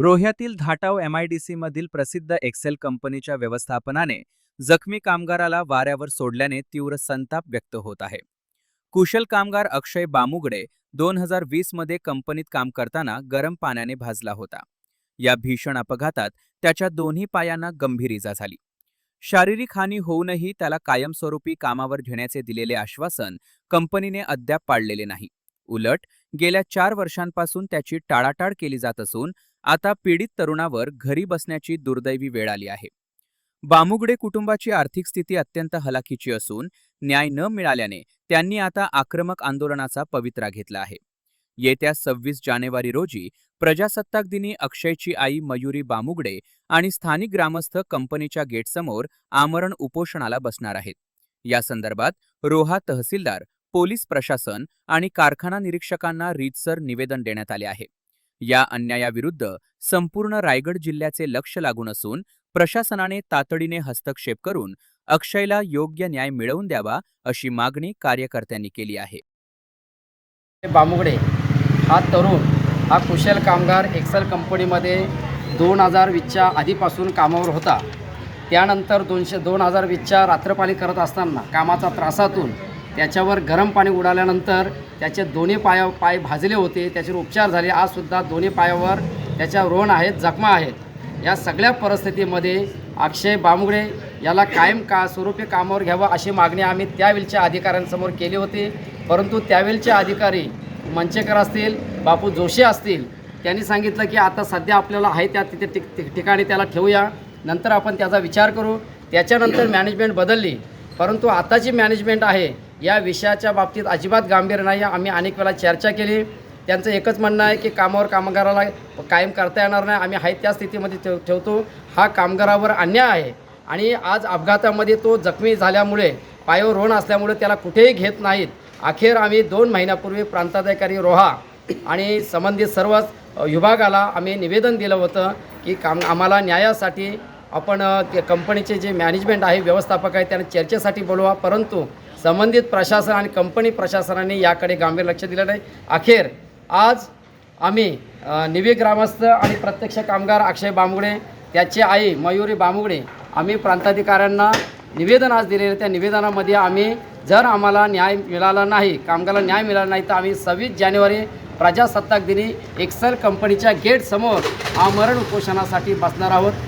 रोह्यातील Dhatav MIDC मधील प्रसिद्ध Excel कंपनीच्या व्यवस्थापनाने जखमी कामगाराला वाऱ्यावर सोडल्याने तीव्र संताप व्यक्त होत आहे. कुशल कामगार अक्षय बामुगडे 2020 मध्ये कंपनीत काम करताना गरम पाण्याने भाजला होता. या भीषण अपघातात त्याच्या दोन्ही पायांना गंभीर इजा झाली. शारीरिक हानी होऊनही त्याला कायमस्वरूपी कामावर घेण्याचे दिलेले आश्वासन कंपनीने अद्याप पाळलेले नाही. उलट गेल्या 4 वर्षांपासून त्याची टाळाटाळ केली जात असून आता पीडित तरुणावर घरी बसण्याची दुर्दैवी वेळ आली आहे. बामुगडे कुटुंबाची आर्थिक स्थिती अत्यंत हलाखीची असून न्याय न मिळाल्याने त्यांनी आता आक्रमक आंदोलनाचा पवित्रा घेतला आहे. येत्या 26 जानेवारी रोजी प्रजासत्ताक दिनी अक्षयची आई मयुरी बामुगडे आणि स्थानिक ग्रामस्थ कंपनीच्या गेटसमोर आमरण उपोषणाला बसणार आहेत. या संदर्भात रोहा तहसीलदार, पोलीस प्रशासन आणि कारखाना निरीक्षकांना रीतसर निवेदन देण्यात आले आहे. या अन्यायाविरुद्ध संपूर्ण रायगड जिल्ह्याचे लक्ष लागून असून प्रशासनाने तातडीने हस्तक्षेप करून अक्षयला योग्य न्याय मिळवून द्यावा अशी मागणी कार्यकर्त्यांनी केली आहे. बामुगडे हा तरुण हा कुशल कामगार एक्सेल कंपनीमध्ये 2020च्या आधीपासून कामावर होता. त्यानंतर 2020च्या रात्रपाली करत असताना कामाचा त्रासातून त्याच्यावर गरम पाणी उडाल्यानंतर त्याचे दोन्ही पाय भाजले होते. त्याचे उपचार झाले. आजसुद्धा दोन्ही पायावर त्याच्या रोण आहेत, जखमा आहेत. या सगळ्या परिस्थितीमध्ये अक्षय बामुगडे याला कायम स्वरूपी कामावर घ्यावं अशी मागणी आम्ही त्यावेळच्या अधिकाऱ्यांसमोर केली होती. परंतु त्यावेळचे अधिकारी मंचेकर असतील, बापू जोशी असतील, त्यांनी सांगितलं की आता सध्या आपल्याला आहे त्या ठिकाणी त्याला ठेवूया, नंतर आपण त्याचा विचार करू. त्याच्यानंतर मॅनेजमेंट बदलली, परंतु आताची मॅनेजमेंट आहे या विषयाच्या बाबतीत अजिबात गांभीर्य नाही. आम्ही अनेक वेळा चर्चा केली. त्यांचं एकच म्हणणं आहे की कामगाराला कायम करता येणार नाही, आम्ही आहे त्या स्थितीमध्ये ठेवतो. हा कामगारावर अन्याय आहे आणि आज अपघातामध्ये तो जखमी झाल्यामुळे पायावर रोण असल्यामुळे त्याला कुठेही घेत नाहीत. अखेर आम्ही 2 महिन्यापूर्वी प्रांताधिकारी रोहा आणि संबंधित सर्वच विभागाला आम्ही निवेदन दिलं होतं की आम्हाला न्यायासाठी आपण कंपनीचे जे मॅनेजमेंट आहे, व्यवस्थापक आहे, त्यांना चर्चेसाठी बोलवा. परंतु संबंधित प्रशासन आणि कंपनी प्रशासनाने याकडे गांभीर्य लक्ष दिलं नाही. अखेर आज आम्ही निवी ग्रामस्थ आणि प्रत्यक्ष कामगार अक्षय बामुगडे, त्याची आई मयुरी बामुगडे, आम्ही प्रांताधिकाऱ्यांना निवेदन आज दिलेलं. त्या निवेदनामध्ये आम्ही जर आम्हाला न्याय मिळाला नाही, कामगाराला न्याय मिळाला नाही, तर आम्ही 26 जानेवारी प्रजासत्ताक दिनी एक्सेल कंपनीच्या गेटसमोर आमरण उपोषणासाठी बसणार आहोत.